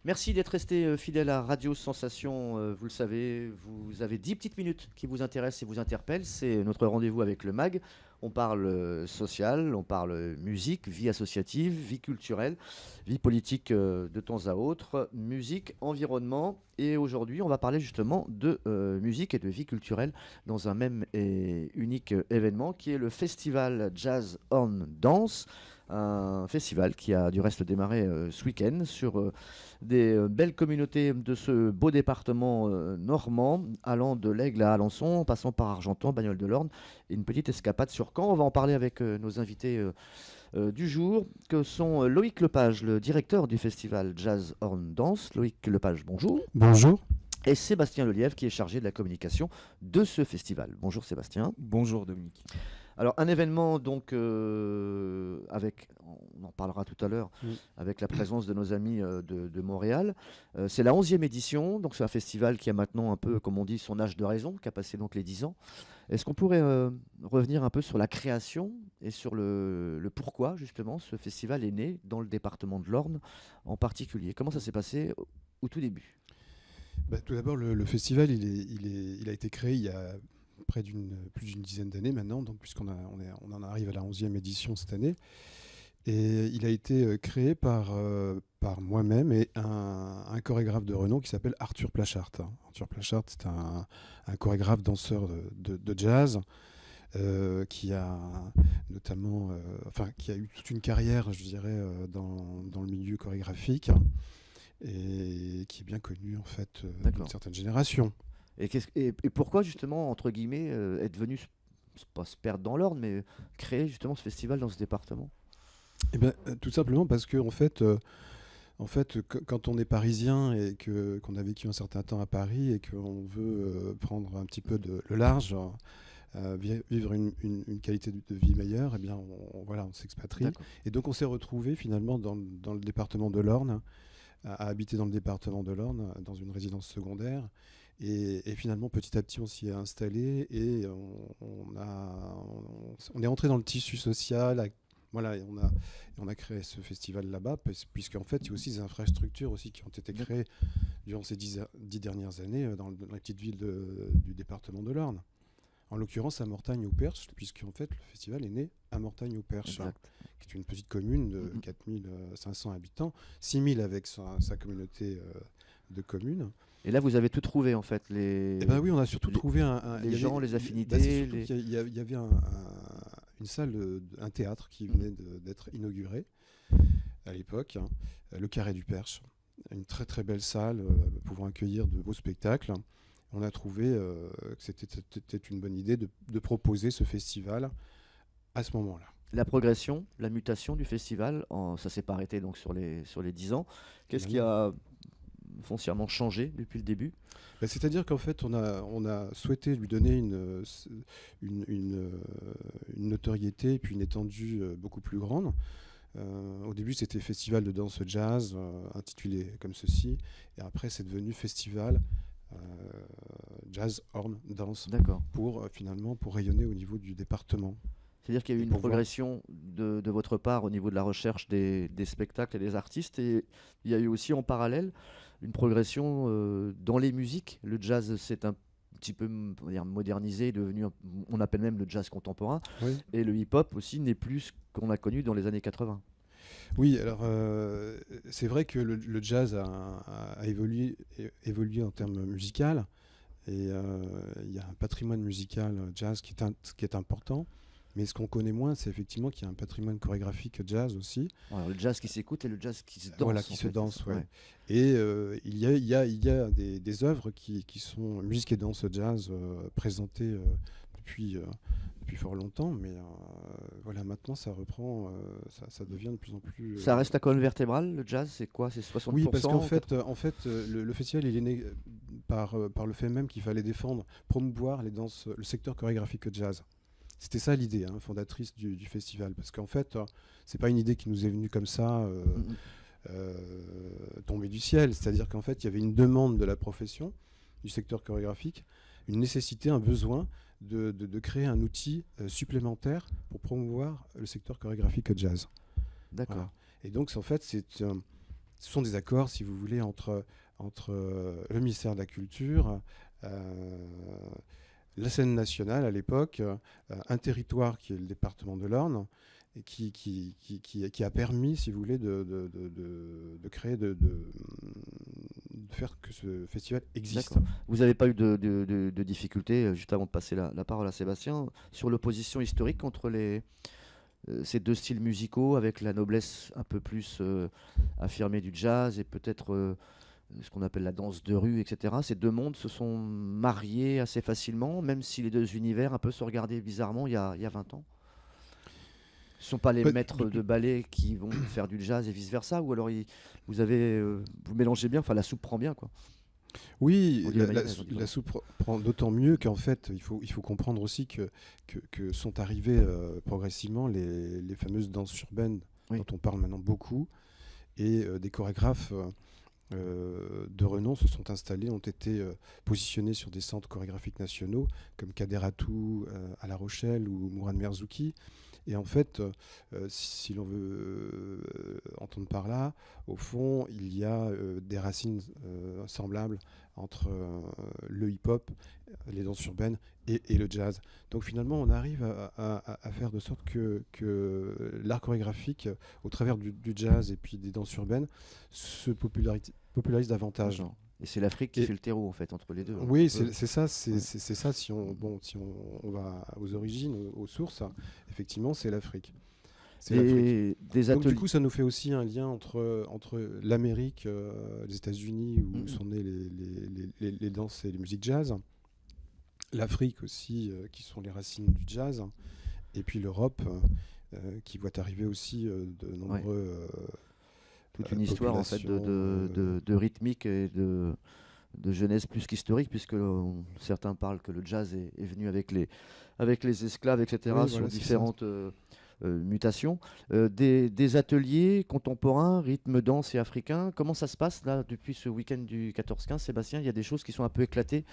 Merci d'être resté fidèle à Radio Sensation. Vous le savez, vous avez 10 petites minutes qui vous intéressent et vous interpellent. C'est notre rendez-vous avec le MAG. On parle social, on parle musique, vie associative, vie culturelle, vie politique de temps à autre, musique, environnement. Et aujourd'hui, on va parler justement de musique et de vie culturelle dans un même et unique événement qui est le Festival Jazz on Dance. Un festival qui a du reste démarré ce week-end sur des belles communautés de ce beau département normand, allant de l'Aigle à Alençon, en passant par Argentan, Bagnoles de l'Orne, et une petite escapade sur Caen. On va en parler avec nos invités du jour, que sont Loïc Lepage, le directeur du festival Jazz Horn Dance. Loïc Lepage, bonjour. Bonjour. Et Sébastien Lelièvre, qui est chargé de la communication de ce festival. Bonjour Sébastien. Bonjour Dominique. Alors un événement donc on en parlera tout à l'heure, avec la présence de nos amis de Montréal. C'est la 11e édition, donc c'est un festival qui a maintenant un peu, comme on dit, son âge de raison, qui a passé donc les 10 ans. Est-ce qu'on pourrait revenir un peu sur la création et sur le pourquoi justement ce festival est né dans le département de l'Orne en particulier? Comment ça s'est passé au tout début? Tout d'abord, le festival, il a été créé il y a plus d'une dizaine d'années maintenant, donc on en arrive à la 11e édition cette année. Et il a été créé par moi-même et un chorégraphe de renom qui s'appelle Arthur Plachart. Arthur Plachart, c'est un chorégraphe danseur de jazz qui a notamment, qui a eu toute une carrière, je dirais, dans le milieu chorégraphique et qui est bien connu en fait d'une certaine génération. Et pourquoi justement, entre guillemets, être venu, pas se perdre dans l'ordre, mais créer justement ce festival dans ce département? Tout simplement parce que quand on est parisien et qu'on a vécu un certain temps à Paris et qu'on veut prendre un petit peu le large, vivre une qualité de vie meilleure, eh bien on s'expatrie. D'accord. Et donc on s'est retrouvé finalement dans le département de l'Orne, à habiter dans le département de l'Orne, dans une résidence secondaire. Et finalement, petit à petit, on s'y est installé et on est entré dans le tissu social. Voilà, et on a créé ce festival là-bas, puisqu'en fait, il y a aussi des infrastructures aussi qui ont été créées durant ces 10 dernières années dans la petite ville du département de l'Orne. En l'occurrence, à Mortagne-au-Perche, puisqu'en fait, le festival est né à Mortagne-au-Perche, qui est une petite commune de 4500 habitants, 6000 avec sa communauté de communes. Et là, vous avez tout trouvé en fait. Oui, on a surtout trouvé les gens, les affinités. Il y avait une salle, un théâtre qui venait d'être inauguré à l'époque, le Carré du Perche. Une très très belle salle pouvant accueillir de beaux spectacles. On a trouvé que c'était une bonne idée de proposer ce festival à ce moment-là. La progression, la mutation du festival, ça s'est pas arrêté donc sur les 10 ans. Qu'est-ce qui a foncièrement changé depuis le début? C'est-à-dire qu'en fait, on a souhaité lui donner une notoriété et puis une étendue beaucoup plus grande. Au début, c'était Festival de danse jazz, intitulé comme ceci. Et après, c'est devenu Festival Jazz Horn Dance. D'accord. Pour rayonner au niveau du département. C'est-à-dire qu'il y a eu une progression de votre part au niveau de la recherche des spectacles et des artistes. Et il y a eu aussi en parallèle une progression dans les musiques. Le jazz s'est un petit peu modernisé, devenu, on appelle même le jazz contemporain. Oui. Et le hip-hop aussi n'est plus ce qu'on a connu dans les années 80. Oui, alors c'est vrai que le jazz a évolué en termes musicaux. Et il y a un patrimoine musical jazz qui est important. Mais ce qu'on connaît moins, c'est effectivement qu'il y a un patrimoine chorégraphique jazz aussi. Alors, le jazz qui s'écoute et le jazz qui se danse. Voilà, qui se danse, ouais. Et il y a des œuvres qui sont musique et danse jazz présentées depuis fort longtemps. Mais voilà, maintenant ça reprend, ça devient de plus en plus... Ça reste la colonne vertébrale, le jazz, c'est quoi? C'est 60%? Oui, parce qu'en fait, le festival, il est né par le fait même qu'il fallait promouvoir le secteur chorégraphique jazz. C'était ça l'idée fondatrice du festival, parce qu'en fait, c'est pas une idée qui nous est venue comme ça, tombée du ciel. C'est-à-dire qu'en fait, il y avait une demande de la profession, du secteur chorégraphique, une nécessité, un besoin de créer un outil supplémentaire pour promouvoir le secteur chorégraphique jazz. D'accord. Voilà. Et donc, en fait, ce sont des accords, si vous voulez, entre le ministère de la Culture, la scène nationale à l'époque, un territoire qui est le département de l'Orne, et qui a permis, si vous voulez, de créer, de faire que ce festival existe. D'accord. Vous n'avez pas eu de difficultés, juste avant de passer la parole à Sébastien, sur l'opposition historique entre ces deux styles musicaux, avec la noblesse un peu plus affirmée du jazz et peut-être ce qu'on appelle la danse de rue, etc. Ces deux mondes se sont mariés assez facilement, même si les deux univers un peu se regardaient bizarrement il y a 20 ans. Ce ne sont pas les maîtres de ballet qui vont faire du jazz et vice-versa, ou alors vous mélangez bien, enfin la soupe prend bien, quoi. Oui, On dit la mayonnaise, la soupe prend d'autant mieux qu'en fait, il faut comprendre aussi que sont arrivées progressivement les fameuses danses urbaines Oui. dont on parle maintenant beaucoup, et des chorégraphes de renom se sont installés, ont été positionnés sur des centres chorégraphiques nationaux comme Kaderatou à La Rochelle ou Mourad Merzouki. Et en fait, si l'on veut entendre par là, au fond, il y a des racines semblables entre le hip-hop, les danses urbaines et le jazz. Donc finalement, on arrive à faire de sorte que l'art chorégraphique, au travers du jazz et puis des danses urbaines, se popularise davantage. D'accord. Et c'est l'Afrique qui fait le terreau, en fait, entre les deux. Oui, c'est ça. C'est ça. Si on va aux origines, aux sources, effectivement, c'est l'Afrique. C'est l'Afrique. Donc du coup, ça nous fait aussi un lien entre l'Amérique, les États-Unis, où sont nées les danses et les musiques jazz, l'Afrique aussi, qui sont les racines du jazz, et puis l'Europe, qui voit arriver aussi de nombreux... toute une histoire, en fait, de rythmique et de jeunesse plus qu'historique, puisque certains parlent que le jazz est venu avec les esclaves, etc., oui, sur voilà, différentes mutations. Des ateliers contemporains, rythme, danse et africain, comment ça se passe là depuis ce week-end du 14-15, Sébastien? Il y a des choses qui sont un peu éclatées,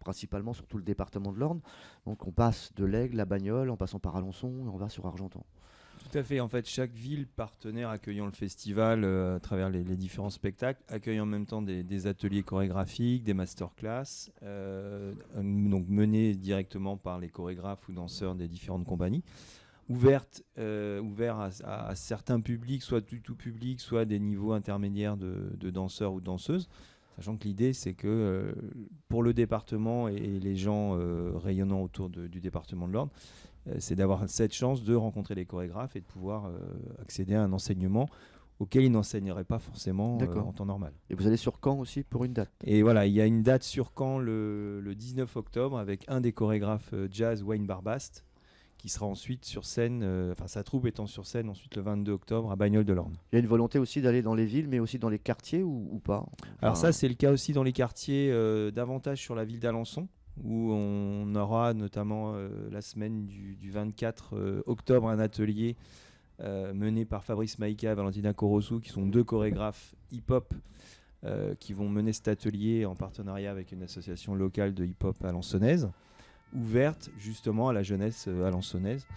principalement sur tout le département de l'Orne. Donc on passe de l'Aigle, la Bagnole, en passant par Alençon, et on va sur Argentan. Tout à fait. En fait, chaque ville partenaire accueillant le festival à travers les différents spectacles, accueille en même temps des ateliers chorégraphiques, des masterclass, donc menés directement par les chorégraphes ou danseurs des différentes compagnies, ouverts à certains publics, soit du tout public, soit des niveaux intermédiaires de danseurs ou de danseuses. Sachant que l'idée, c'est que pour le département et les gens rayonnant autour du département de l'Orne, c'est d'avoir cette chance de rencontrer les chorégraphes et de pouvoir accéder à un enseignement auquel ils n'enseigneraient pas forcément en temps normal. Et vous allez sur Caen aussi pour une date? Et voilà, il y a une date sur Caen le 19 octobre avec un des chorégraphes jazz, Wayne Barbast, qui sera ensuite sur scène, sa troupe étant sur scène ensuite le 22 octobre à Bagnoles-de-l'Orne. Il y a une volonté aussi d'aller dans les villes, mais aussi dans les quartiers ou pas? Alors ça, c'est le cas aussi dans les quartiers, davantage sur la ville d'Alençon, où on aura notamment la semaine du 24 octobre un atelier mené par Fabrice Maïka et Valentina Corosou, qui sont deux chorégraphes hip-hop qui vont mener cet atelier en partenariat avec une association locale de hip-hop alençonnaise, ouverte justement à la jeunesse alençonnaise,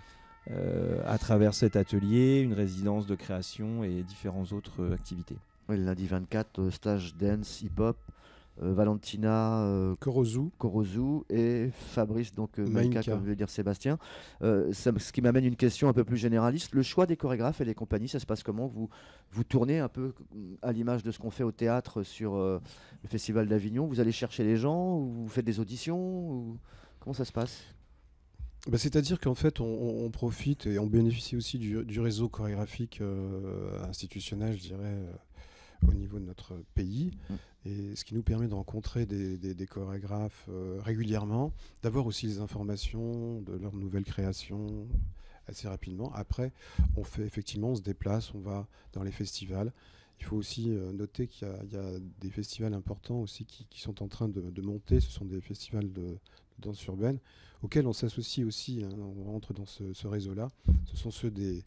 à travers cet atelier, une résidence de création et différentes autres activités. Oui, le lundi 24, stage dance, hip-hop, Valentina Corozou et Fabrice Maïka, comme veut dire Sébastien. Ce qui m'amène une question un peu plus généraliste. Le choix des chorégraphes et des compagnies, ça se passe comment? Vous tournez un peu à l'image de ce qu'on fait au théâtre sur le Festival d'Avignon. Vous allez chercher les gens ou vous faites des auditions comment ça se passe? C'est-à-dire qu'en fait, on profite et on bénéficie aussi du réseau chorégraphique institutionnel, je dirais, au niveau de notre pays, et ce qui nous permet de rencontrer des chorégraphes régulièrement, d'avoir aussi les informations de leurs nouvelles créations assez rapidement. Après, on se déplace, on va dans les festivals. Il faut aussi noter qu'il y a des festivals importants aussi qui sont en train de monter. Ce sont des festivals de danse urbaine auxquels on s'associe aussi, hein, on rentre dans ce réseau-là. Ce sont ceux des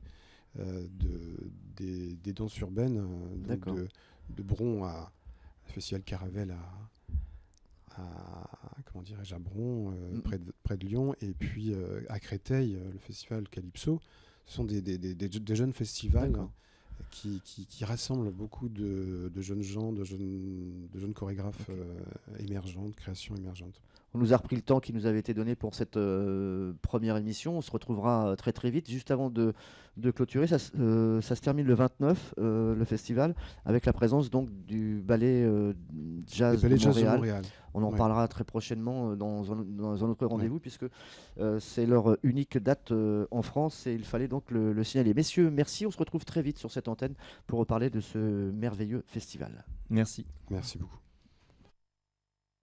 danses urbaines, de Bron à Festival Caravelle à Bron, près de Lyon, et puis à Créteil, le festival Calypso. Ce sont des jeunes festivals qui rassemble beaucoup de jeunes gens, de jeunes chorégraphes émergents, de créations émergentes. On nous a repris le temps qui nous avait été donné pour cette première émission. On se retrouvera très très vite. Juste avant de clôturer, ça se termine le 29, le festival, avec la présence donc du ballet jazz de Montréal. On en parlera très prochainement dans un autre rendez-vous, puisque c'est leur unique date en France et il fallait donc le signaler. Messieurs, merci. On se retrouve très vite sur cette antenne pour reparler de ce merveilleux festival. Merci. Merci beaucoup.